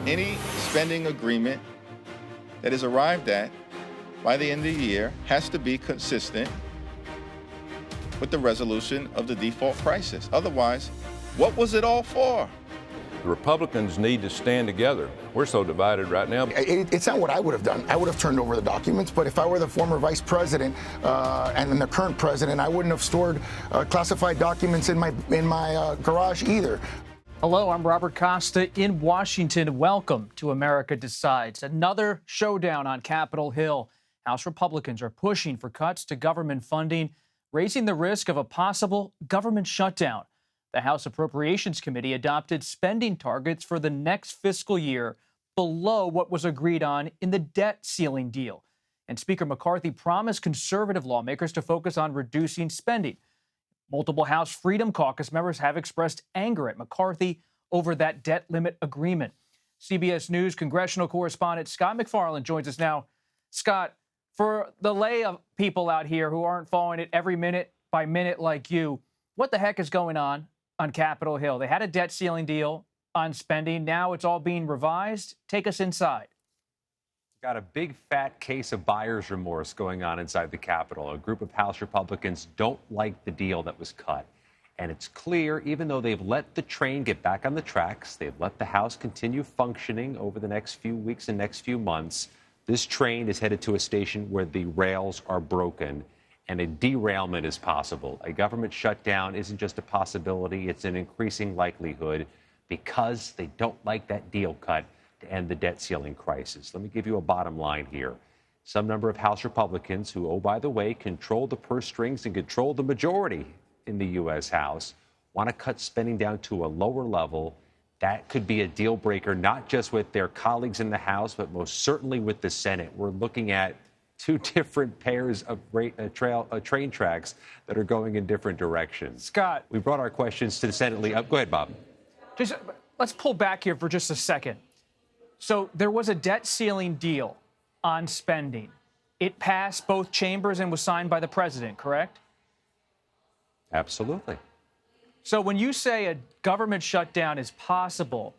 any spending agreement that is arrived at by the end of the year has to be consistent with the resolution of the default crisis. Otherwise, what was it all for? The Republicans need to stand together. We're so divided right now. It's not what I would have done. I would have turned over the documents, but if I were the former vice president and then the current president, I wouldn't have stored classified documents in my garage either. Hello, I'm Robert Costa in Washington. Welcome to America Decides. Another showdown on Capitol Hill. House Republicans are pushing for cuts to government funding, raising the risk of a possible government shutdown. The House Appropriations Committee adopted spending targets for the next fiscal year below what was agreed on in the debt ceiling deal. And Speaker McCarthy promised conservative lawmakers to focus on reducing spending. Multiple House Freedom Caucus members have expressed anger at McCarthy over that debt limit agreement. CBS News congressional correspondent Scott MacFarlane joins us now. Scott, for the lay of people out here who aren't following it every minute by minute like you, what the heck is going on Capitol Hill? They had a debt ceiling deal on spending. Now it's all being revised. Take us inside. Got a big fat case of buyer's remorse going on inside the Capitol. A group of House Republicans don't like the deal that was cut. And it's clear, even though they've let the train get back on the tracks, they've let the House continue functioning over the next few weeks and next few months, this train is headed to a station where the rails are broken and a derailment is possible. A government shutdown isn't just a possibility, it's an increasing likelihood because they don't like that deal cut to end the debt ceiling crisis. Let me give you a bottom line here. Some number of House Republicans who, oh, by the way, control the purse strings and control the majority in the U.S. House want to cut spending down to a lower level. That could be a deal breaker, not just with their colleagues in the House, but most certainly with the Senate. We're looking at two different pairs of train tracks that are going in different directions. Scott. We brought our questions to the Senate. Go ahead, Bob. Let's pull back here for just a second. So there was a debt ceiling deal on spending. It passed both chambers and was signed by the president, correct? Absolutely. So when you say a government shutdown is possible,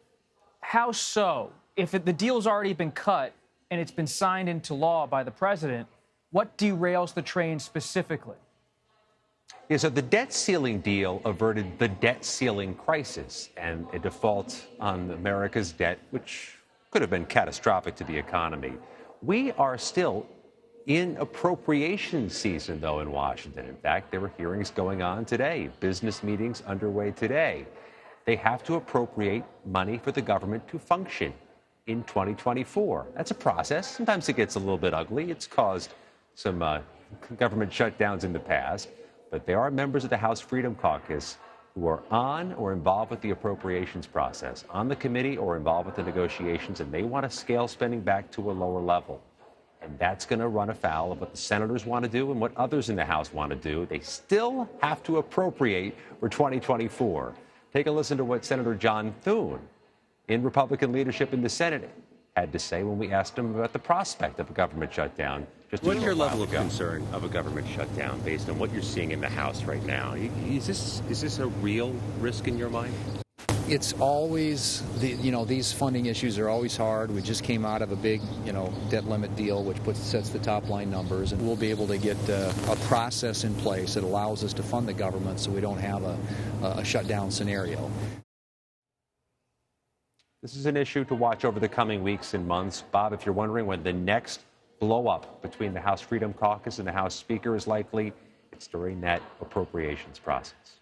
how so? If the deal's already been cut and it's been signed into law by the president, what derails the train specifically? Yeah, so the debt ceiling deal averted the debt ceiling crisis and a default on America's debt, which could have been catastrophic to the economy. We are still in appropriation season, though, in Washington. In fact, there were hearings going on today, business meetings underway today. They have to appropriate money for the government to function in 2024. That's a process. Sometimes it gets a little bit ugly. It's caused some government shutdowns in the past. But there are members of the House Freedom Caucus who are on or involved with the appropriations process, on the committee or involved with the negotiations, and they want to scale spending back to a lower level. And that's going to run afoul of what the senators want to do and what others in the House want to do. They still have to appropriate for 2024. Take a listen to what Senator John Thune, in Republican leadership in the Senate, had to say when we asked him about the prospect of a government shutdown. What's your level of concern of a government shutdown based on what you're seeing in the House right now? Is this a real risk in your mind? It's always, these funding issues are always hard. We just came out of a big, debt limit deal, which sets the top line numbers, and we'll be able to get a process in place that allows us to fund the government so we don't have a shutdown scenario. This is an issue to watch over the coming weeks and months. Bob, if you're wondering when the next blow-up between the House Freedom Caucus and the House Speaker is likely, it's during that appropriations process.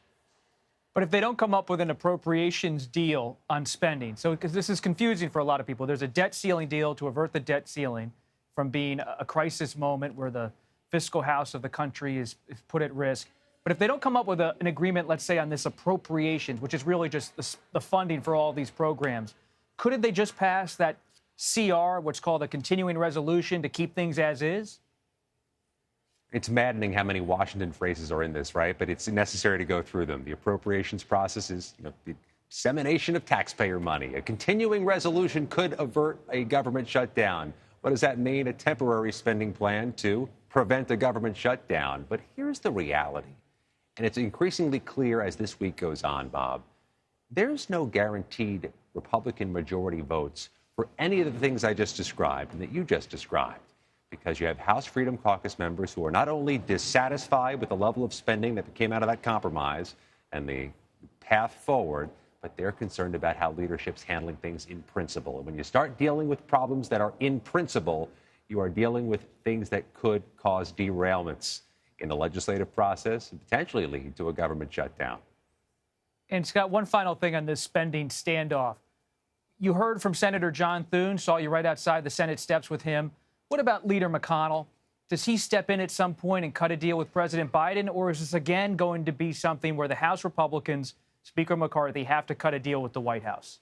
But if they don't come up with an appropriations deal on spending, so because this is confusing for a lot of people, there's a debt ceiling deal to avert the debt ceiling from being a crisis moment where the fiscal house of the country is put at risk. But if they don't come up with an agreement, let's say, on this appropriations, which is really just the funding for all these programs, couldn't they just pass that CR, what's called a continuing resolution, to keep things as is? It's maddening how many Washington phrases are in this, right? But it's necessary to go through them. The appropriations process is the dissemination of taxpayer money. A continuing resolution could avert a government shutdown. What does that mean? A temporary spending plan to prevent a government shutdown. But here's the reality, and it's increasingly clear as this week goes on, Bob. There's no guaranteed Republican majority votes for any of the things I just described and that you just described, because you have House Freedom Caucus members who are not only dissatisfied with the level of spending that came out of that compromise and the path forward, but they're concerned about how leadership's handling things in principle. And when you start dealing with problems that are in principle, you are dealing with things that could cause derailments in the legislative process and potentially lead to a government shutdown. And Scott, one final thing on this spending standoff. You heard from Senator John Thune, saw you right outside the Senate steps with him. What about Leader McConnell? Does he step in at some point and cut a deal with President Biden, or is this again going to be something where the House Republicans, Speaker McCarthy, have to cut a deal with the White House?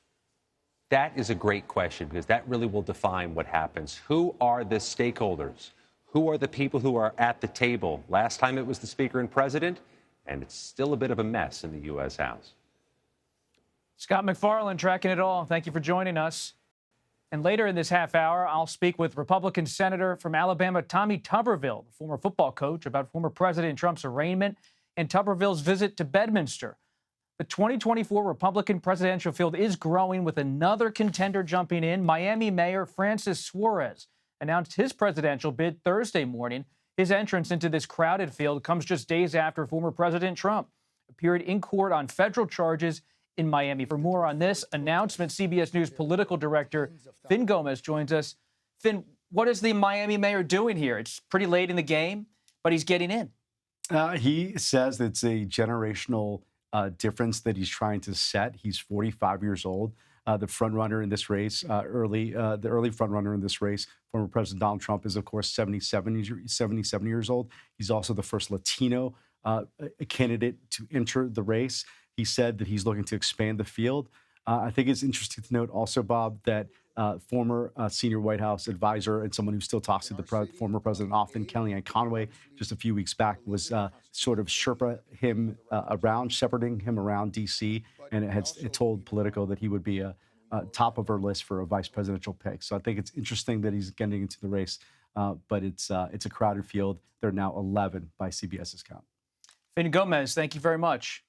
That is a great question, because that really will define what happens. Who are the stakeholders? Who are the people who are at the table? Last time it was the Speaker and President, and it's still a bit of a mess in the U.S. House. Scott McFarland tracking it all. Thank you for joining us. And later in this half hour, I'll speak with Republican Senator from Alabama, Tommy Tuberville, the former football coach, about former President Trump's arraignment and Tuberville's visit to Bedminster. The 2024 Republican presidential field is growing, with another contender jumping in. Miami Mayor Francis Suarez announced his presidential bid Thursday morning. His entrance into this crowded field comes just days after former President Trump appeared in court on federal charges in Miami. For more on this announcement, CBS News political director Finn Gomez joins us. Finn, what is the Miami mayor doing here? It's pretty late in the game, but he's getting in. He says it's a generational difference that he's trying to set. He's 45 years old. The front runner in this race, the early front runner in this race, former President Donald Trump, is of course 77 years old. He's also the first Latino candidate to enter the race. He said that he's looking to expand the field. I think it's interesting to note also, Bob, that former senior White House advisor and someone who still talks to the former president often, Kellyanne Conway, just a few weeks back, was sort of shepherding him around D.C., and it told Politico that he would be a top of her list for a vice presidential pick. So I think it's interesting that he's getting into the race, but it's a crowded field. There are now 11 by CBS's count. Finn Gomez, thank you very much.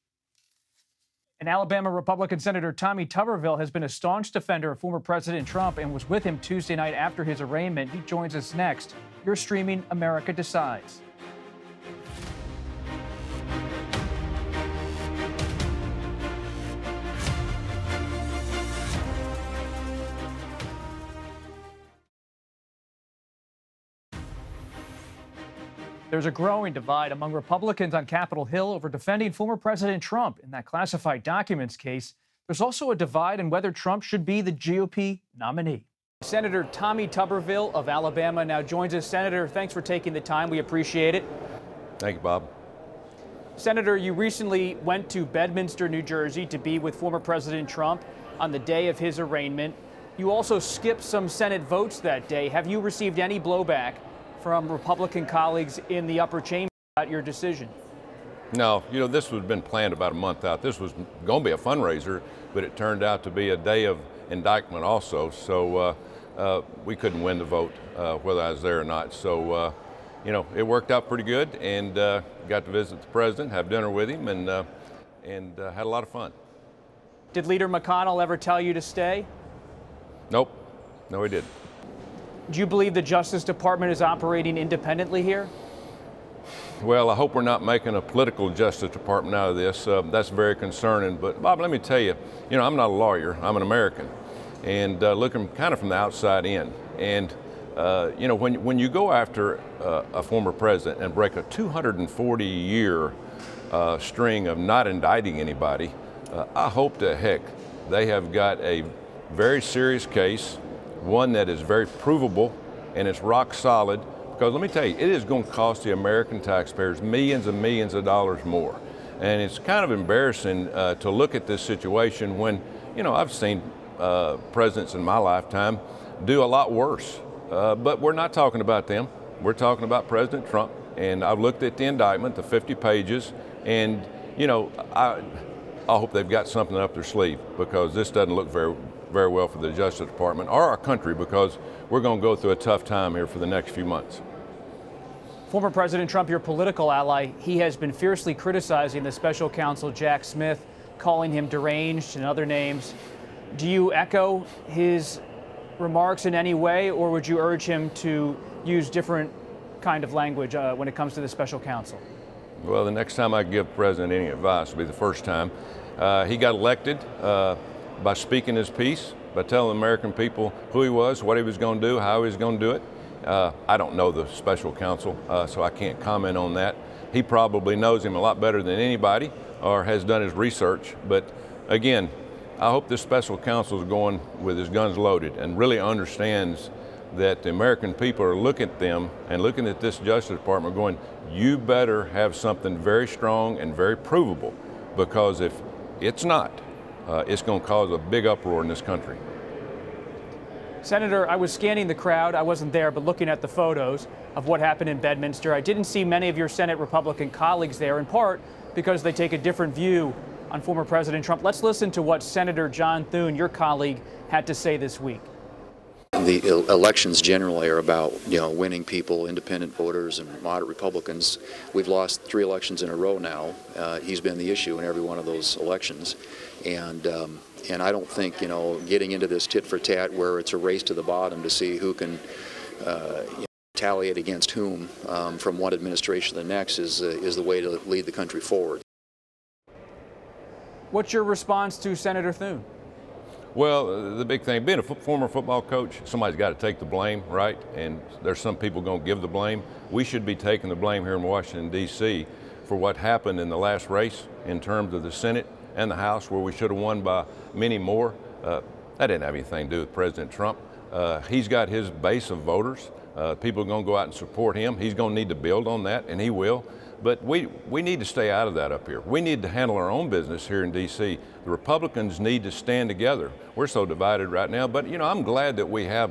And Alabama Republican Senator Tommy Tuberville has been a staunch defender of former President Trump and was with him Tuesday night after his arraignment. He joins us next. You're streaming America Decides. There's a growing divide among Republicans on Capitol Hill over defending former President Trump in that classified documents case. There's also a divide on whether Trump should be the GOP nominee. Senator Tommy Tuberville of Alabama now joins us. Senator, thanks for taking the time. We appreciate it. Thank you, Bob. Senator, you recently went to Bedminster, New Jersey to be with former President Trump on the day of his arraignment. You also skipped some Senate votes that day. Have you received any blowback from Republican colleagues in the upper chamber about your decision? No, this had been planned about a month out. This was going to be a fundraiser, but it turned out to be a day of indictment also. So we couldn't win the vote, whether I was there or not. So, it worked out pretty good, and got to visit the president, have dinner with him, and had a lot of fun. Did Leader McConnell ever tell you to stay? Nope. No, he didn't. Do you believe the Justice Department is operating independently here? Well, I hope we're not making a political Justice Department out of this. That's very concerning. But, Bob, let me tell you, I'm not a lawyer. I'm an American. And looking kind of from the outside in. And, when you go after a former president and break a 240-year string of not indicting anybody, I hope to heck they have got a very serious case, one that is very provable and it's rock solid, because let me tell you, it is going to cost the American taxpayers millions and millions of dollars more. And it's kind of embarrassing to look at this situation when, I've seen presidents in my lifetime do a lot worse. But we're not talking about them. We're talking about President Trump. And I've looked at the indictment, the 50 pages, and, I hope they've got something up their sleeve, because this doesn't look very well for the Justice Department or our country, because we're going to go through a tough time here for the next few months. Former President Trump, your political ally, he has been fiercely criticizing the special counsel Jack Smith, calling him deranged and other names. Do you echo his remarks in any way, or would you urge him to use different kind of language when it comes to the special counsel? Well, the next time I give the president any advice will be the first time. He got elected by speaking his piece, by telling the American people who he was, what he was going to do, how he was going to do it. I don't know the special counsel, so I can't comment on that. He probably knows him a lot better than anybody or has done his research. But again, I hope this special counsel is going with his guns loaded and really understands that the American people are looking at them and looking at this Justice Department going, you better have something very strong and very provable, because if it's not, it's going to cause a big uproar in this country. Senator, I was scanning the crowd. I wasn't there, but looking at the photos of what happened in Bedminster, I didn't see many of your Senate Republican colleagues there, in part because they take a different view on former President Trump. Let's listen to what Senator John Thune, your colleague, had to say this week. The elections generally are about, winning people, independent voters and moderate Republicans. We've lost 3 elections in a row now. He's been the issue in every one of those elections. And I don't think, getting into this tit for tat where it's a race to the bottom to see who can retaliate against whom from one administration to the next is the way to lead the country forward. What's your response to Senator Thune? Well, the big thing, being a former football coach, somebody's got to take the blame, right? And there's some people going to give the blame. We should be taking the blame here in Washington, D.C. for what happened in the last race in terms of the Senate and the House, where we should have won by many more. That didn't have anything to do with President Trump. He's got his base of voters. People are going to go out and support him. He's going to need to build on that, and he will. But we need to stay out of that up here. We need to handle our own business here in D.C. The Republicans need to stand together. We're so divided right now. But, I'm glad that we have,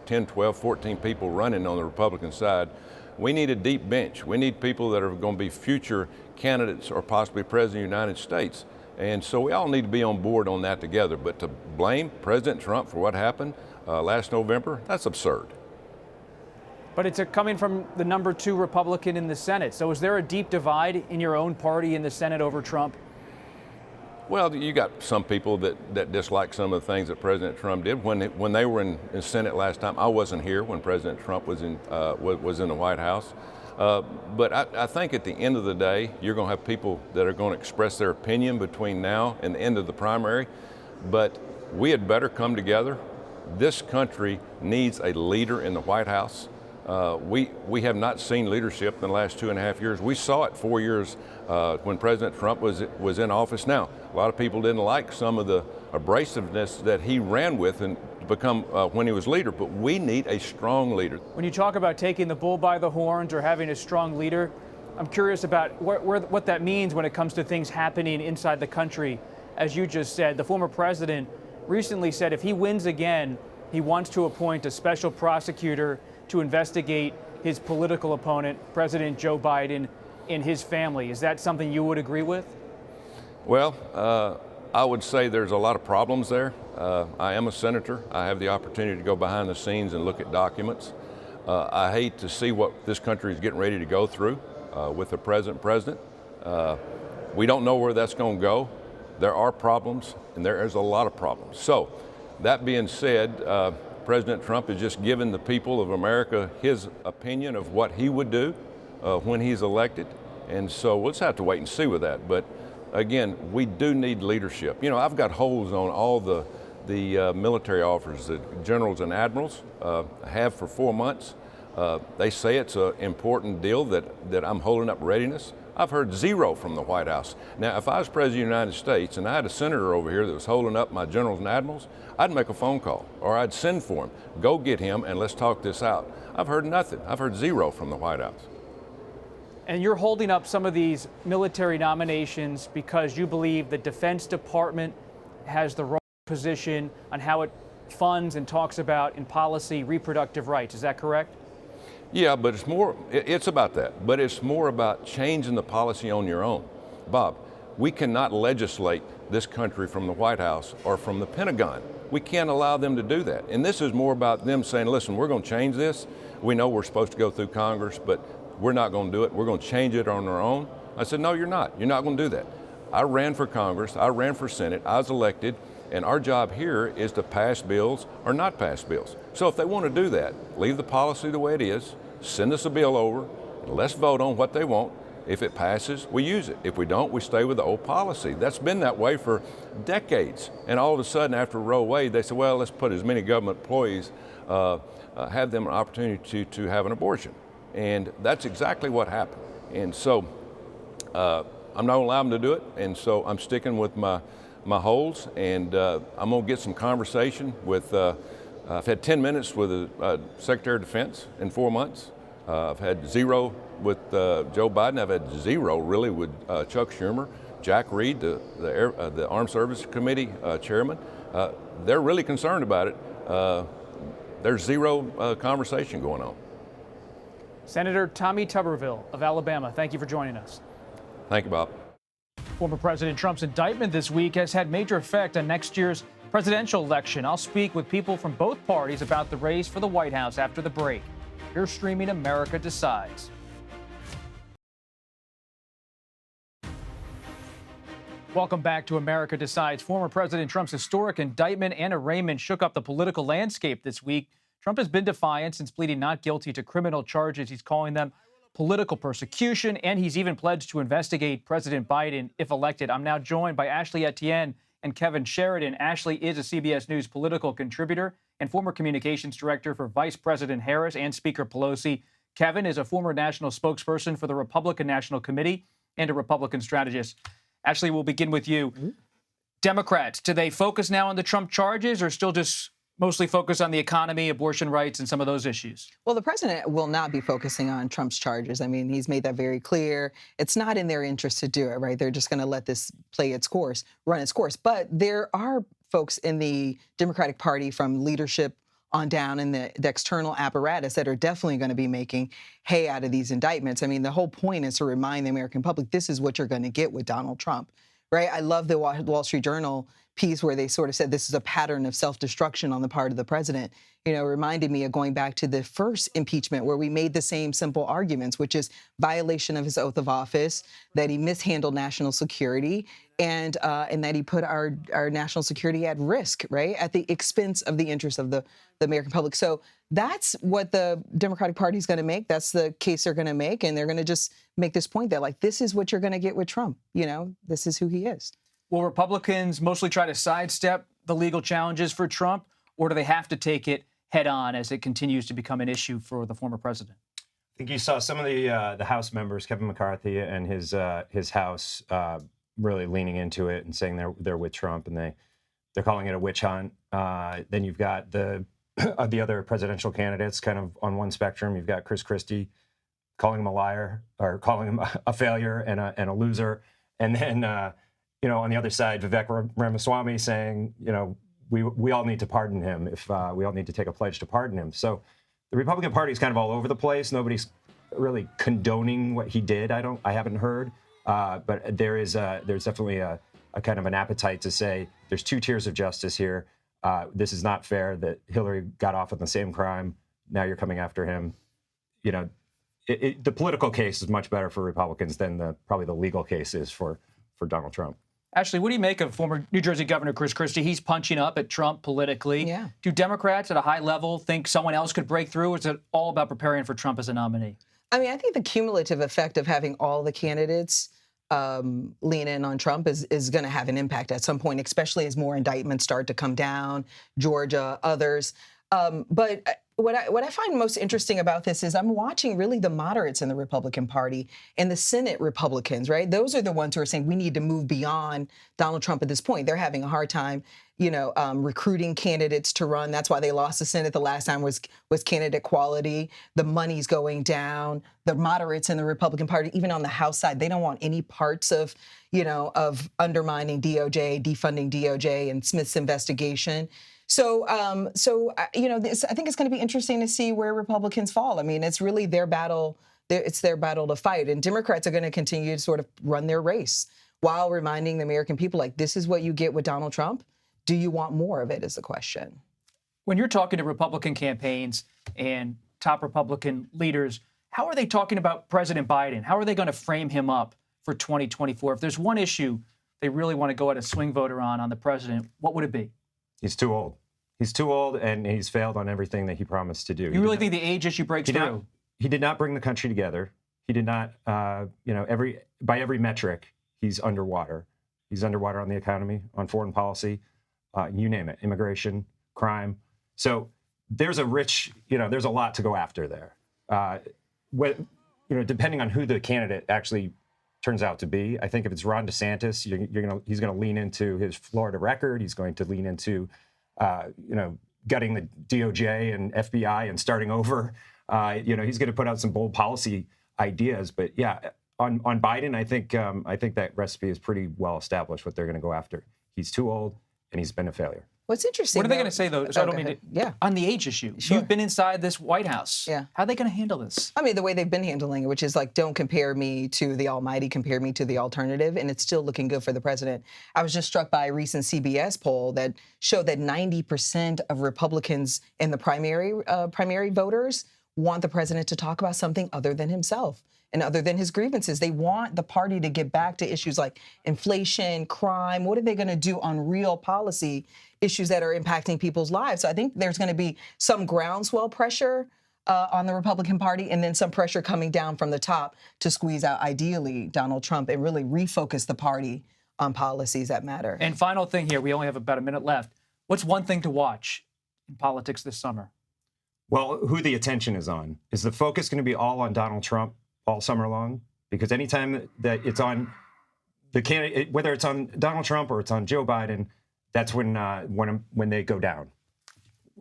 10, 12, 14 people running on the Republican side. We need a deep bench. We need people that are going to be future candidates or possibly President of the United States. And so we all need to be on board on that together. But to blame President Trump for what happened last November, that's absurd. But it's coming from the number 2 Republican in the Senate. So is there a deep divide in your own party in the Senate over Trump? Well, you got some people that dislike some of the things that President Trump did. When they were in the Senate last time, I wasn't here when President Trump was in the White House. But I think at the end of the day, you're going to have people that are going to express their opinion between now and the end of the primary. But we had better come together. This country needs a leader in the White House. We have not seen leadership in the last 2.5 years. We saw it 4 years when President Trump was in office. Now, a lot of people didn't like some of the abrasiveness that he ran with and become when he was leader, but we need a strong leader. When you talk about taking the bull by the horns or having a strong leader, I'm curious about what that means when it comes to things happening inside the country. As you just said, the former president recently said if he wins again, he wants to appoint a special prosecutor to investigate his political opponent, President Joe Biden, and his family. Is that something you would agree with? Well, I would say there's a lot of problems there. I am a senator. I have the opportunity to go behind the scenes and look at documents. I hate to see what this country is getting ready to go through with the president. We don't know where that's going to go. There are problems, and there is a lot of problems. So, that being said, President Trump has just given the people of America his opinion of what he would do when he's elected. And so we'll just have to wait and see with that. But again, we do need leadership. I've got holds on all the military officers, the generals and admirals, have for 4 months. They say it's an important deal that I'm holding up readiness. I've heard zero from the White House. Now, if I was President of the United States and I had a senator over here that was holding up my generals and admirals, I'd make a phone call or I'd send for him. Go get him and let's talk this out. I've heard nothing. I've heard zero from the White House. And you're holding up some of these military nominations because you believe the Defense Department has the wrong position on how it funds and talks about in policy reproductive rights. Is that correct? Yeah, but it's about that. But it's more about changing the policy on your own. Bob, we cannot legislate this country from the White House or from the Pentagon. We can't allow them to do that. And this is more about them saying, listen, we're going to change this. We know we're supposed to go through Congress, but we're not going to do it. We're going to change it on our own. I said, no, you're not. You're not going to do that. I ran for Congress. I ran for Senate. I was elected. And our job here is to pass bills or not pass bills. So if they want to do that, leave the policy the way it is, send us a bill over, and let's vote on what they want. If it passes, we use it. If we don't, we stay with the old policy. That's been that way for decades. And all of a sudden, after Roe Wade, they said, well, let's put as many government employees, have them an opportunity to have an abortion. And that's exactly what happened. And so I'm not going to allow them to do it. And so I'm sticking with my holds, and I'm going to get some conversation with, I've had 10 minutes with the Secretary of Defense in 4 months. I've had 0 with Joe Biden. I've had 0 really with Chuck Schumer, Jack Reed, the Armed Services Committee chairman. They're really concerned about it. There's 0 conversation going on. Senator Tommy Tuberville of Alabama, thank you for joining us. Thank you, Bob. Former President Trump's indictment this week has had major effect on next year's presidential election. I'll speak with people from both parties about the race for the White House after the break. You're streaming America Decides. Welcome back to America Decides. Former President Trump's historic indictment and arraignment shook up the political landscape this week. Trump has been defiant since pleading not guilty to criminal charges. He's calling them political persecution, and he's even pledged to investigate President Biden if elected. I'm now joined by Ashley Etienne and Kevin Sheridan. Ashley is a CBS News political contributor and former communications director for Vice President Harris and Speaker Pelosi. Kevin is a former national spokesperson for the Republican National Committee and a Republican strategist. Ashley, we'll begin with you. Democrats, do they focus now on the Trump charges or still just mostly focus on the economy, abortion rights, and some of those issues? Well, the president will not be focusing on Trump's charges. I mean, he's made that very clear. It's not in their interest to do it, right? They're just going to let this play its course, run its course. But there are folks in the Democratic Party from leadership on down in the external apparatus that are definitely going to be making hay out of these indictments. I mean, the whole point is to remind the American public, this is what you're going to get with Donald Trump, right? I love the Wall Street Journal piece where they sort of said this is a pattern of self-destruction on the part of the president. You know, reminded me of going back to the first impeachment where we made the same simple arguments, which is violation of his oath of office, that he mishandled national security, and that he put our national security at risk, right, at the expense of the interests of the American public. So that's what the Democratic Party is going to make. That's the case they're going to make, and they're going to just make this point that, like, this is what you're going to get with Trump. You know, this is who he is. Will Republicans mostly try to sidestep the legal challenges for Trump, or do they have to take it head on as it continues to become an issue for the former president? I think you saw some of the House members, Kevin McCarthy and his House, really leaning into it and saying they're with Trump, and they're calling it a witch hunt. Then you've got the other presidential candidates kind of on one spectrum. You've got Chris Christie calling him a liar or calling him a failure and a loser, and then on the other side, Vivek Ramaswamy saying, we all need to pardon him if we all need to take a pledge to pardon him. So the Republican Party is kind of all over the place. Nobody's really condoning what he did. I haven't heard, but there's definitely a kind of an appetite to say there's 2 tiers of justice here. This is not fair that Hillary got off on the same crime. Now you're coming after him. The political case is much better for Republicans than probably the legal case is for Donald Trump. Ashley, what do you make of former New Jersey Governor Chris Christie? He's punching up at Trump politically. Yeah. Do Democrats at a high level think someone else could break through, or is it all about preparing for Trump as a nominee? I mean, I think the cumulative effect of having all the candidates lean in on Trump is going to have an impact at some point, especially as more indictments start to come down, Georgia, others. But what I find most interesting about this is I'm watching really the moderates in the Republican Party and the Senate Republicans, right? Those are the ones who are saying we need to move beyond Donald Trump at this point. They're having a hard time, recruiting candidates to run. That's why they lost the Senate the last time was candidate quality. The money's going down. The moderates in the Republican Party, even on the House side, they don't want any parts of undermining DOJ, defunding DOJ and Smith's investigation. So I think it's going to be interesting to see where Republicans fall. I mean, it's really their battle. It's their battle to fight. And Democrats are going to continue to sort of run their race while reminding the American people, like, this is what you get with Donald Trump. Do you want more of it is the question. When you're talking to Republican campaigns and top Republican leaders, how are they talking about President Biden? How are they going to frame him up for 2024? If there's one issue they really want to go at a swing voter on the president, what would it be? He's too old. He's too old, and he's failed on everything that he promised to do. You really think the age issue breaks through? He did not bring the country together. He did not, by every metric, he's underwater. He's underwater on the economy, on foreign policy, you name it, immigration, crime. So there's there's a lot to go after there. Depending on who the candidate actually turns out to be, I think if it's Ron DeSantis, he's going to lean into his Florida record. He's going to lean into, gutting the DOJ and FBI and starting over. He's going to put out some bold policy ideas. But yeah, on Biden, I think that recipe is pretty well established. What they're going to go after. He's too old, and he's been a failure. What's interesting? What are they going to say, though? On the age issue. Sure. You've been inside this White House. Yeah. How are they going to handle this? I mean, the way they've been handling it, which is like, don't compare me to the almighty, compare me to the alternative. And it's still looking good for the president. I was just struck by a recent CBS poll that showed that 90% of Republicans in the primary voters want the president to talk about something other than himself and other than his grievances. They want the party to get back to issues like inflation, crime. What are they going to do on real policy issues that are impacting people's lives? So I think there's going to be some groundswell pressure on the Republican Party, and then some pressure coming down from the top to squeeze out, ideally, Donald Trump and really refocus the party on policies that matter. And final thing here, we only have about a minute left. What's one thing to watch in politics this summer? Well, who the attention is on. Is the focus going to be all on Donald Trump all summer long? Because anytime that it's on the candidate, whether it's on Donald Trump or it's on Joe Biden, that's when they go down.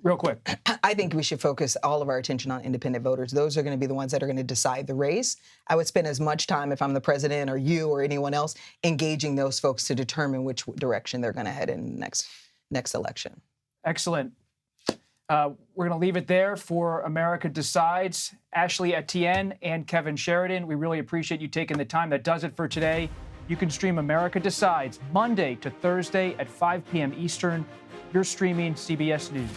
Real quick. I think we should focus all of our attention on independent voters. Those are going to be the ones that are going to decide the race. I would spend as much time, if I'm the president or you or anyone else, engaging those folks to determine which direction they're going to head in the next election. Excellent. We're going to leave it there for America Decides. Ashley Etienne and Kevin Sheridan, we really appreciate you taking the time. That does it for today. You can stream America Decides Monday to Thursday at 5 p.m. Eastern. You're streaming CBS News.